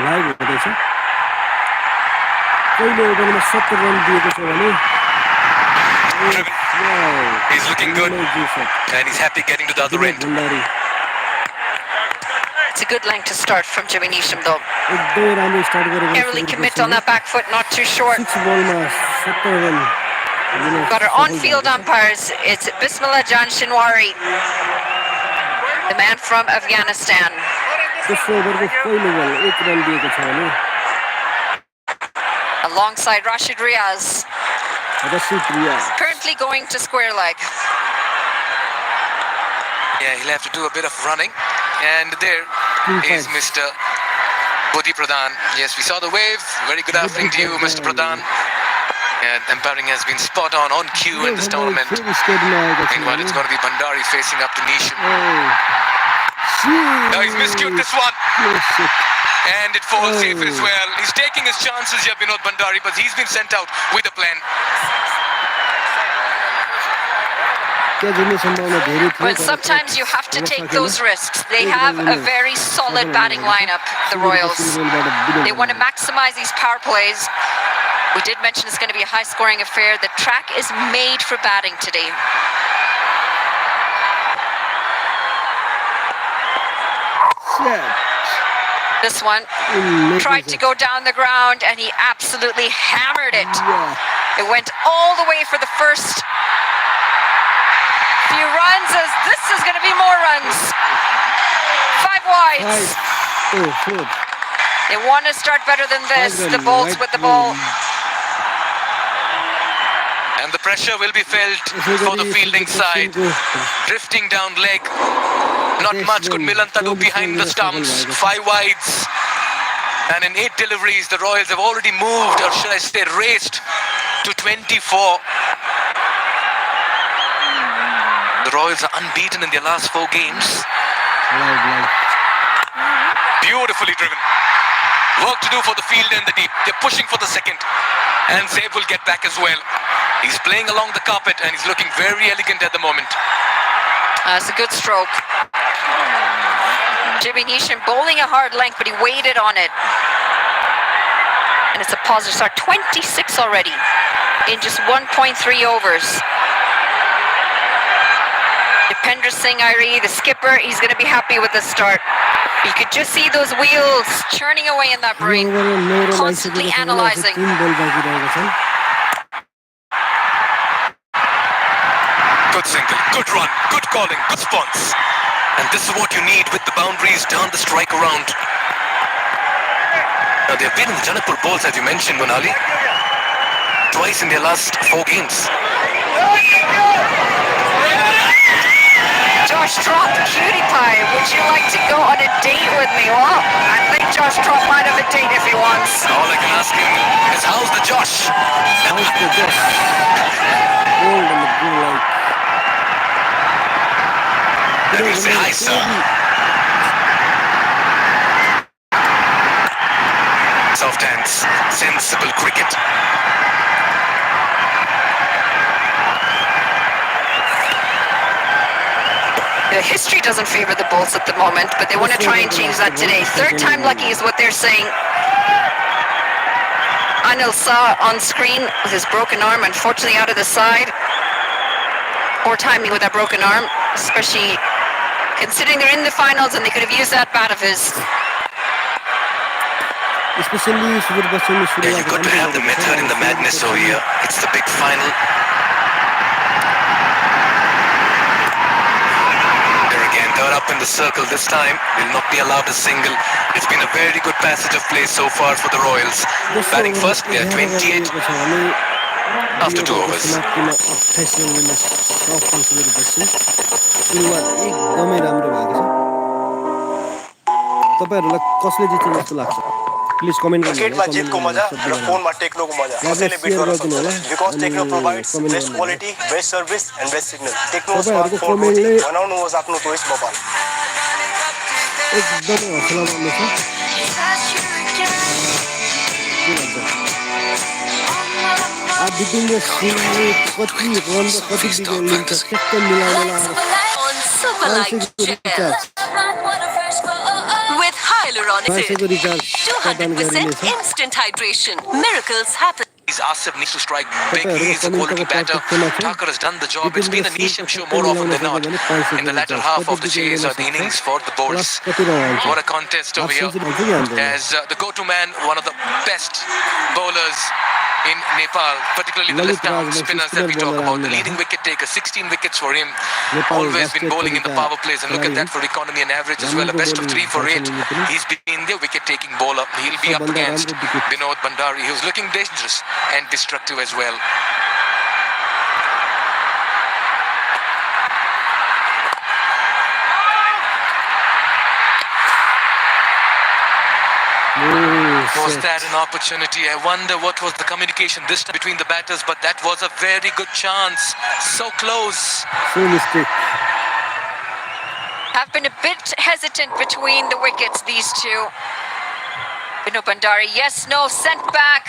Live हुँदैछ पहिलो ओभरमा 70 रन दिएको छ भने He's looking good and he's happy getting to the other end. It's a good length to start from Jimmy Neesham though. एकदमै राम्रो स्टार्ट गरेको Can't really commit on that back foot, not too short. 6 बलमा 70 run Got our on-field umpires. It's Bismillah Jan Shinwari, the man from Afghanistan. तेस्रो ओभरको पहिलो बल 1 run दिएको छ भने alongside Rashid Riaz. Currently going to square leg. Yeah, he'll have to do a bit of running. And there is Mr. Bodhi Pradhan. Yes, we saw the wave. Very good afternoon to you, Mr. Pradhan. And umpiring has been spot on cue in this tournament. Meanwhile, it's going to be Bhandari facing up to Neesham. Now he's miscued this one. And it falls safe as well. He's taking his chances here, Vinod Bhandari, but he's been sent out with a plan. Well, sometimes you have to take those risks. They have a very solid batting lineup, the Royals. They want to maximize these power plays. We did mention it's going to be a high-scoring affair. The track is made for batting today. This one tried to go down the ground and he absolutely hammered it. It went all the way for the first few runs, as this is going to be more runs. 5 wides. They want to start better than this. The Bolts with the ball. And the pressure will be felt for the fielding side. Drifting down leg. Not much could Milanta do behind the stumps. 5 wides. And in 8 deliveries, the Royals have already moved, or should I say raced, to 24. The Royals are unbeaten in their last 4 games. Beautifully driven. Work to do for the field and the deep. They're pushing for the second. And Zaib will get back as well. He's playing along the carpet and he's looking very elegant at the moment. That's a good stroke. Jimmy Neesham bowling a hard length, but he waited on it. And it's a positive start. 26 already in just 1.3 overs. Dipendra Singh Airi, the skipper, he's going to be happy with the start. You could just see those wheels churning away in that brain, constantly analyzing. Good single, good run, good calling, good response. And this is what you need with the boundaries down the strike around. Now they've been in the Janakpur balls, as you mentioned, Manali. Twice in their last 4 games. Josh Trop, cutie pie, would you like to go on a date with me? Well, I think Josh Trop might have a date if he wants. All I can ask him is, how's the Josh? How's the Josh? Gold in the blue light. Let me say hi, sir. Soft hands, sensible cricket. The history doesn't favor the Bolts at the moment, but they want to try and change that today. 3rd time lucky is what they're saying. Anil saw on screen with his broken arm, unfortunately out of the side. Poor timing with that broken arm, especially considering they're in the finals and they could have used that bat of his. Yeah, you've got to have the method in the madness over here. It's the big final. They're up in the circle this time. Will not be allowed a single. It's been a very good passage of play so far for the Royals. Batting first, they are 28 after 2 overs. Please comment. Cricket में जीत को मजा, phone में techno को मजा. कसैले beat गर्न सक्दैन. Because Techno provides best quality, best service and best signal. Techno smartphone बनाउनुहोस् आफ्नो चोइस मोबाइल. एकदमै हौसला बढ्नु छ. अब बिटिङ सिंहले कति रन र कति विकेट लिन्छ ठ्याक्कै मिलाउन With hyaluronic पैसे को रिचार्ज प्रदान गरिनेछ 200% instant hydration. Miracles happen. Asif needs to strike big. He's a quality batter. Thakur has done the job. It's been a niche, I'm sure, more often than not. In the latter half of the the innings for the bowlers. What a contest over here. As the go-to man, one of the best bowlers in Nepal, particularly the left-arm spinners that we talk about. The leading wicket taker, 16 wickets for him. Always been bowling in the power plays, and look at that for economy and average as well. A best of 3 for 8. He's been the wicket-taking bowler. He'll be up against Vinod Bhandari, who's looking dangerous and destructive as well. Was that an opportunity? I wonder what was the communication this time between the batters, but that was a very good chance. So close. So mistake. Have been a bit hesitant between the wickets, these two. Vinod Bhandari, yes, no, sent back.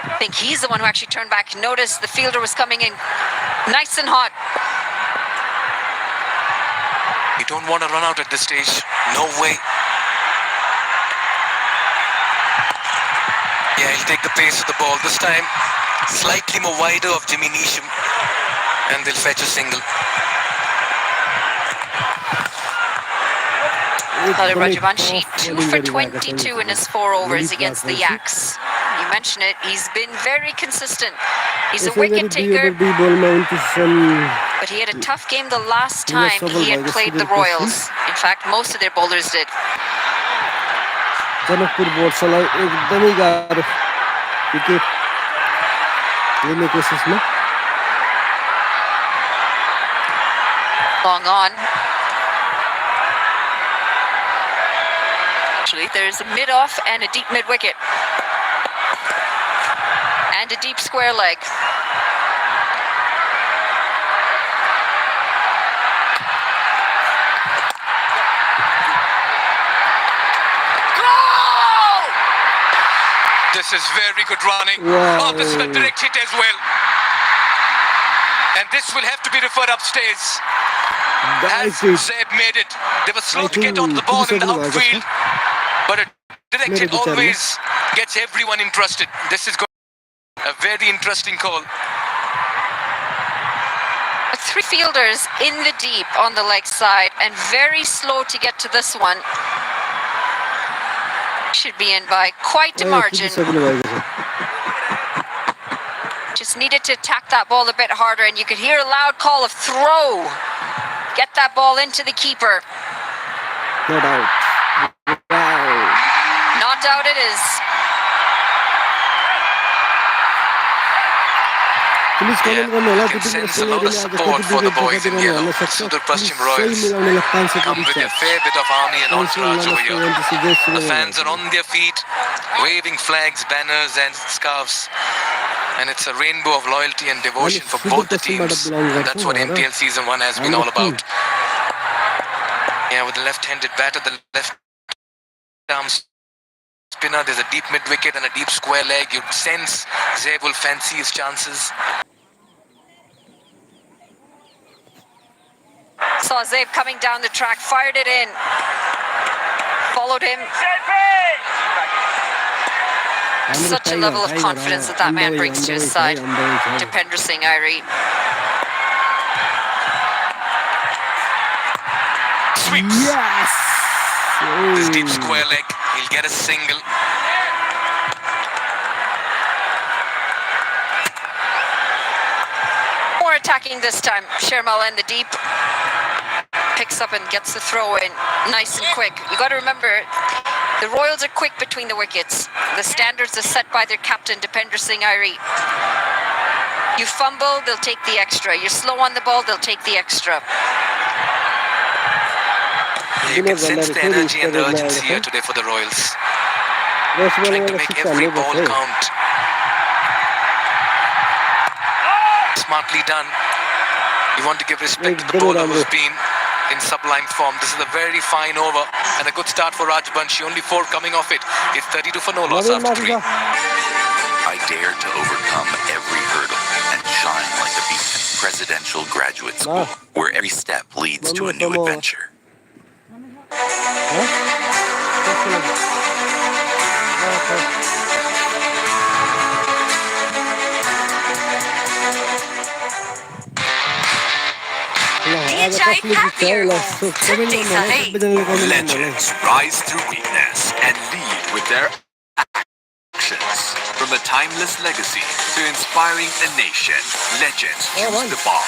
I think he's the one who actually turned back. Notice the fielder was coming in nice and hot. You don't want to run out at this stage. No way. Yeah, he'll take the pace of the ball. This time, slightly more wider of Jimmy Neesham. And they'll fetch a single. Rajavanshi, 2 for 22 in his 4 overs against the Yaks. You mentioned it, he's been very consistent. He's a wicket taker, but he had a tough game the last time he had played the Royals. In fact, most of their bowlers did. Janakpur बोर्डलाई एकदमै गाह्रो wicket लिने कोसिसमा Long on. Actually, there's a mid-off and a deep mid-wicket. And a deep square leg. This is very good running. Wow. Oh, this is a direct hit as well. And this will have to be referred upstairs. Has Zaib made it? They were slow to get on the ball in the outfield. But a direct hit always gets everyone interested. This is a very interesting call. 3 fielders in the deep on the leg side and very slow to get to this one. Should be in by quite a margin. Just needed to attack that ball a bit harder, and you could hear a loud call of throw. Get that ball into the keeper. Not out. Wow. Not out it is. Yeah, you can sense a lot of support for the boys in yellow. Sudur Royals come with a fair bit of army and entourage over here. The fans are on their feet, waving flags, banners and scarves. And it's a rainbow of loyalty and devotion for both the teams. That's what MPL Season 1 has been all about. Yeah, with the left-handed batter, the left-arm spinner, there's a deep mid-wicket and a deep square leg. You'd sense Zaib will fancy his chances. Saw Zaib coming down the track, fired it in. Followed him. Such a level of confidence that man brings to his side. Dipender Singh Airi. Sweeps. Yes! This deep square leg, he'll get a single. More attacking this time. Shermal in the deep. Picks up and gets the throw in nice and quick. You got to remember, the Royals are quick between the wickets. The standards are set by their captain, Dipender Singh Airi. You fumble, they'll take the extra. You're slow on the ball, they'll take the extra. You can sense the energy and the urgency here today for the Royals. Trying to make every ball count. Smartly done. You want to give respect to the bowler who's been in sublime form. This is a very fine over and a good start for Rajbanshi. Only 4 coming off it. It's 32 for no loss after 3. I dare to overcome every hurdle and shine like a beacon. Presidential Graduate School, where every step leads to a new adventure. आज कसले जित्छ होला comment गर्नु होला सबैजनाले comment गर्नु होला Legends rise through weakness and lead with their actions. From a timeless legacy to inspiring a nation, legends choose the ball.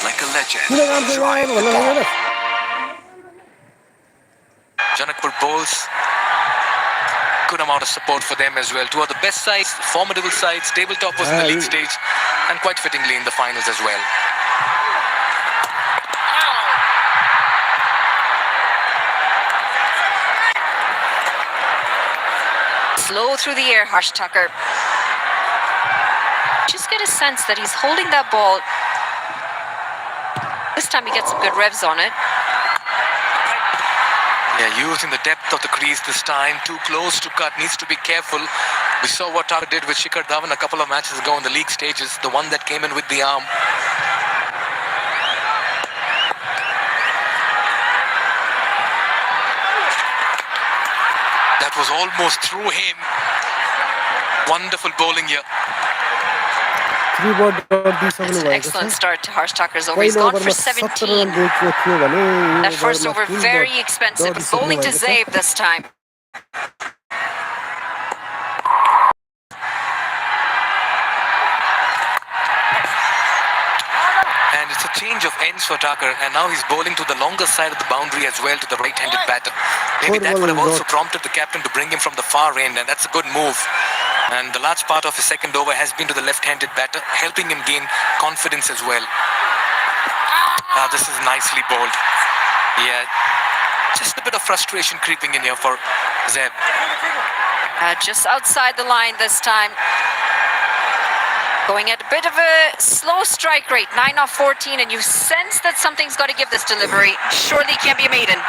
Like a legend, drive the ball. Janakpur bowls. Good amount of support for them as well. Two of the best sides, formidable sides, tabletoppers in the league stage, and quite fittingly in the finals as well. Slow through the air, Harsh Tucker. Just get a sense that he's holding that ball. This time he gets some good revs on it. Yeah, using the depth of the crease this time. Too close to cut. Needs to be careful. We saw what Tucker did with Shikhar Dhawan a couple of matches ago in the league stages. The one that came in with the arm. That was almost through him. Wonderful bowling here. It's an excellent start to Harsh Tucker's over. He's gone for 17. That first over very expensive. Bowling to Zaib this time. And it's a change of ends for Tucker, and now he's bowling to the longer side of the boundary as well, to the right-handed batter. Maybe that would have also prompted the captain to bring him from the far end, and that's a good move. And the large part of his second over has been to the left-handed batter, helping him gain confidence as well. This is nicely bowled. Yeah, just a bit of frustration creeping in here for Zeb. Just outside the line this time. Going at a bit of a slow strike rate, 9 off 14, and you sense that something's got to give this delivery. Surely can't be a maiden.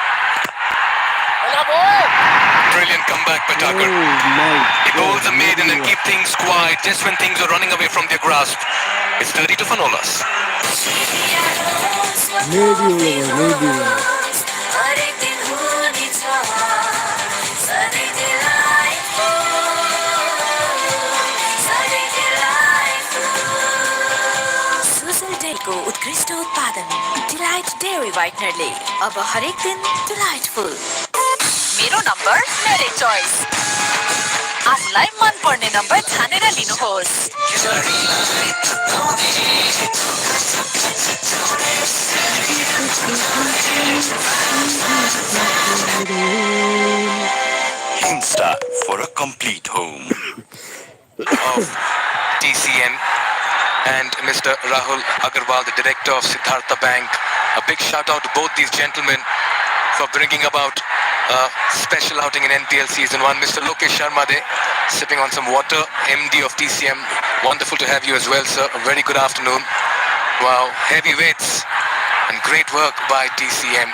Brilliant comeback by Tucker. He bowls a maiden and keep things quiet just when things are running away from their grasp. It's 30 to Fanolas. maybe. को उत्कृष्ट उत्पादन delight dairy व्हाइटनरले अब हरेक दिन delightful मेरो number मेरै चोइस आफुलाई मन पर्ने नम्बर छानेर लिनुहोस् Insta for a complete home of TCM and Mr. Rahul Agarwal, the director of Siddhartha Bank. A big shout out to both these gentlemen for bringing about a special outing in NPL Season 1. Mr. Lokesh Sharma there, sipping on some water, MD of TCM. Wonderful to have you as well, sir. A very good afternoon. Wow, heavyweights and great work by TCM.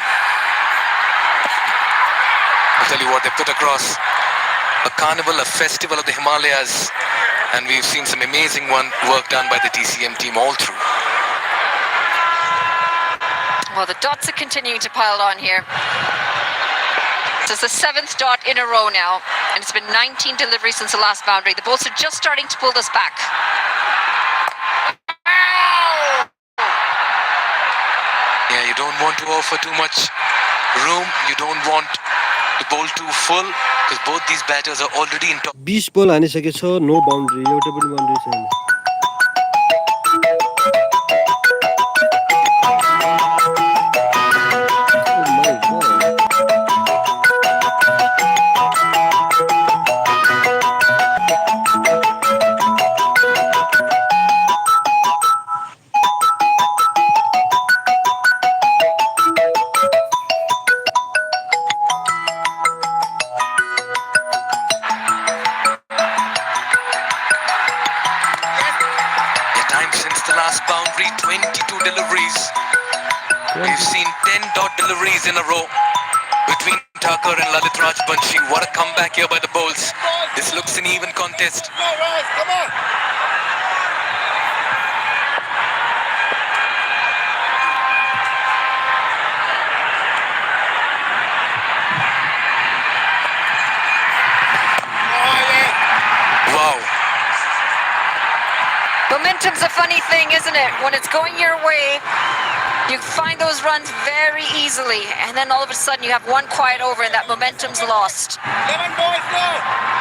I'll tell you what, they put across a carnival, a festival of the Himalayas, and we've seen some amazing work done by the TCM team all through. Well, the dots are continuing to pile on here. This is the 7th dot in a row now, and it's been 19 deliveries since the last boundary. The Bulls are just starting to pull this back. Yeah, you don't want to offer too much room. You don't want to bowl too full, because both these batters are already in top. 20 बल हानिसकेछ no boundary एउटा पनि boundary छैन Boundary, 22 deliveries. We've seen 10 dot deliveries in a row between Tucker and Lalit Rajbanshi. What a comeback here by the Bulls. This looks an even contest. Come on. Momentum's a funny thing, isn't it? When it's going your way, you find those runs very easily, and then all of a sudden you have one quiet over and that momentum's lost. Come on, boys, go!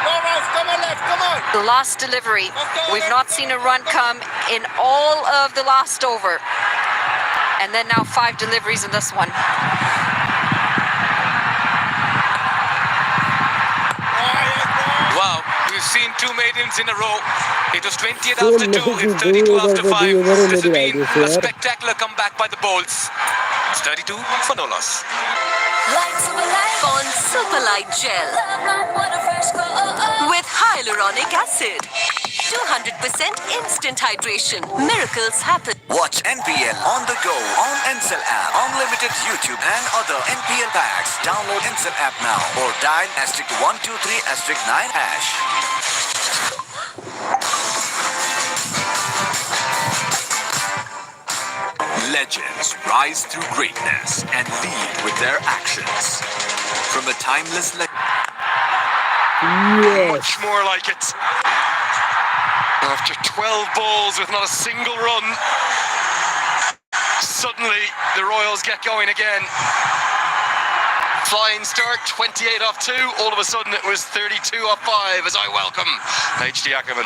Go, Ralph, come on, left, come on! The last delivery. We've not seen a run come in all of the last over. And then now 5 deliveries in this one. Wow, we've seen 2 maidens in a row. It was 28 after 2, it's 32 after 5. This has been a spectacular comeback by the Bolts. It's 32 for no loss. On Super Light Gel with hyaluronic acid. 200% instant hydration. Miracles happen. Watch NPL on the go on Ncell app. Unlimited YouTube and other NPL packs. Download Ncell app now or dial *123*9#. Legends rise through greatness and lead with their actions. From the timeless Much more like it. After 12 balls with not a single run, suddenly the Royals get going again. Flying start, 28 off 2. All of a sudden it was 32 off 5 as I welcome HD Ackerman.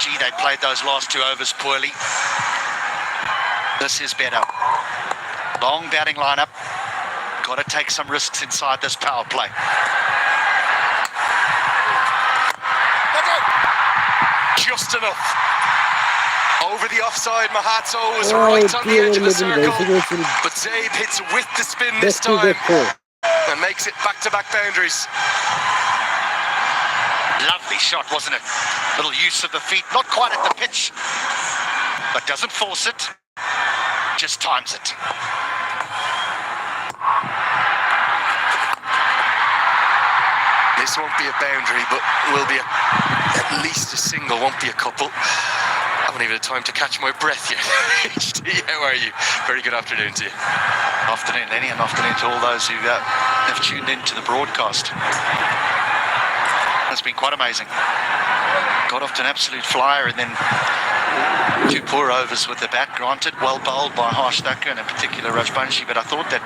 Gee, they played those last 2 overs poorly. This is better. Long batting lineup. Got to take some risks inside this power play. Just enough. Over the offside, Mahatso was right on the edge of the circle. But Zabe hits with the spin this time and makes it back-to-back boundaries. Lovely shot, wasn't it? Little use of the feet, not quite at the pitch, but doesn't force it, just times it. This won't be a boundary, but will be at least a single, won't be a couple. I haven't even had time to catch my breath yet. HD, how are you? Very good afternoon to you. Afternoon, Lenny, and afternoon to all those who have tuned in to the broadcast. It's been quite amazing. Got off to an absolute flyer and then 2 poor overs with the bat, granted, well bowled by Harsh Thakur and in particular Rajbanshi, but I thought that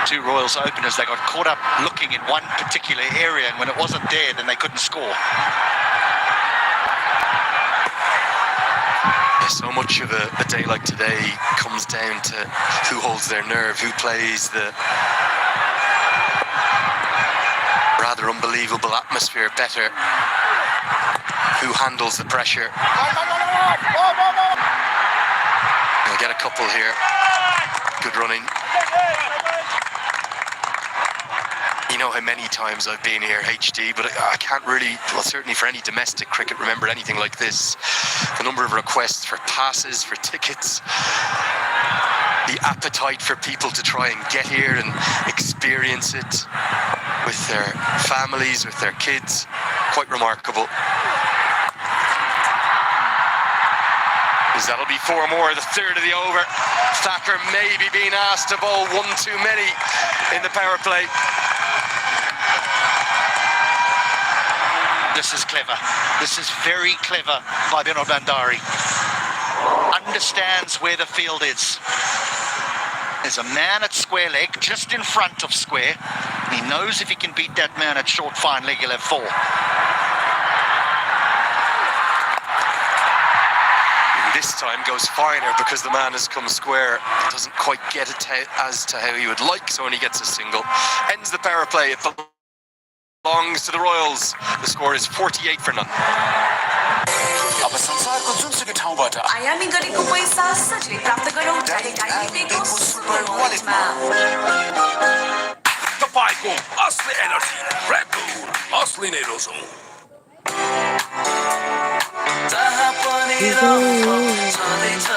2 Royals openers, they got caught up looking in one particular area, and when it wasn't there, then they couldn't score. So much of a day like today comes down to who holds their nerve, who plays the rather unbelievable atmosphere better, who handles the pressure. I'll get a couple here. Good running. You know how many times I've been here, HD, but I can't really, well, certainly for any domestic cricket, remember anything like this. The number of requests for passes, for tickets, the appetite for people to try and get here and experience it with their families, with their kids. Quite remarkable. That'll be 4 more, the third of the over. Thacker maybe being asked to bowl 1 too many in the power play. This is clever. This is very clever by Binod Bandari. Understands where the field is. There's a man at square leg, just in front of square. He knows if he can beat that man at short fine leg, he'll have 4. This time goes finer because the man has come square. Doesn't quite get it as to how he would like, so only gets a single. Ends the power play. It belongs to the Royals. The score is 48 for none. अब संसारको जुनसुकै ठाउँबाट आयामी गरेको पैसा सजिलै प्राप्त गरौँ डाइरेक्ट सुपर वालेटमा तपाईको असली एनर्जी रेड बुल असली नै रोजौं जहाँ पनि रहौँ छँदै छ